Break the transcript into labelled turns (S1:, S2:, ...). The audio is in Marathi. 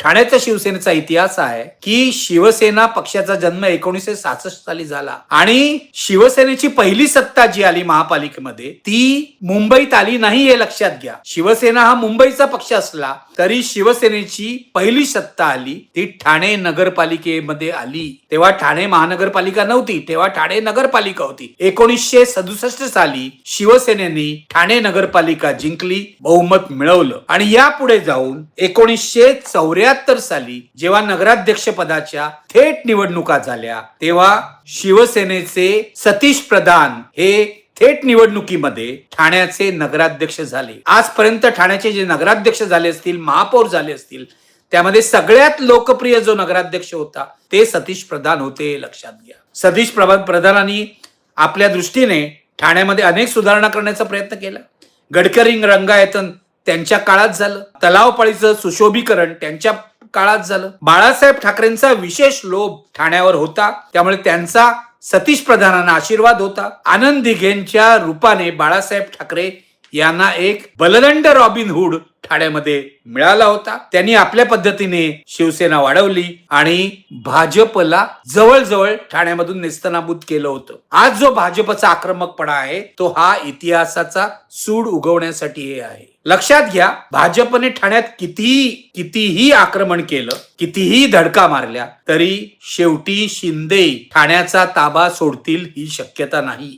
S1: ठाण्याचा शिवसेनेचा इतिहास आहे की शिवसेना पक्षाचा जन्म 1966 साली झाला आणि शिवसेनेची पहिली सत्ता जी आली महापालिकेमध्ये ती मुंबईत आली नाही हे लक्षात घ्या. शिवसेना हा मुंबईचा पक्ष असला तरी शिवसेनेची पहिली सत्ता आली ती ठाणे नगरपालिकेमध्ये आली. तेव्हा ठाणे महानगरपालिका नव्हती, तेव्हा ठाणे नगरपालिका होती. 1967 साली शिवसेनेने ठाणे नगरपालिका जिंकली, बहुमत मिळवलं आणि यापुढे जाऊन 1974 साली जेव्हा नगराध्यक्ष पदाच्या थेट निवडणुका झाल्या तेव्हा शिवसेनेचे सतीश प्रधान हे थेट निवडणुकीमध्ये ठाण्याचे नगराध्यक्ष झाले. आजपर्यंत ठाण्याचे जे नगराध्यक्ष झाले असतील, महापौर झाले असतील, त्यामध्ये सगळ्यात लोकप्रिय जो नगराध्यक्ष होता ते सतीश प्रधान होते, लक्षात घ्या. सतीश प्रधानांनी आपल्या दृष्टीने ठाण्यामध्ये अनेक सुधारणा करण्याचा प्रयत्न केला. गडकरी रंगायतन त्यांच्या काळात झालं, तलावपाळीचं सुशोभीकरण त्यांच्या काळात झालं. बाळासाहेब ठाकरेंचा विशेष लोभ ठाण्यावर होता, त्यामुळे त्यांचा सतीश प्रधानांना आशीर्वाद होता. आनंद दिघेंच्या रूपाने बाळासाहेब ठाकरे यांना एक बलदंड रॉबिनहुड ठाण्यामध्ये मिळाला होता. त्यांनी आपल्या पद्धतीने शिवसेना वाढवली आणि भाजपला जवळजवळ ठाण्यामधून नेस्तनाबूत केलं होतं. आज जो भाजपचा आक्रमकपणा आहे तो हा इतिहासाचा सूड उगवण्यासाठी हे आहे. लक्षात घ्या, भाजपने ठाण्यात कितीही आक्रमण केलं, कितीही धडका मारल्या तरी शेवटी शिंदे ठाण्याचा ताबा सोडतील ही शक्यता नाही.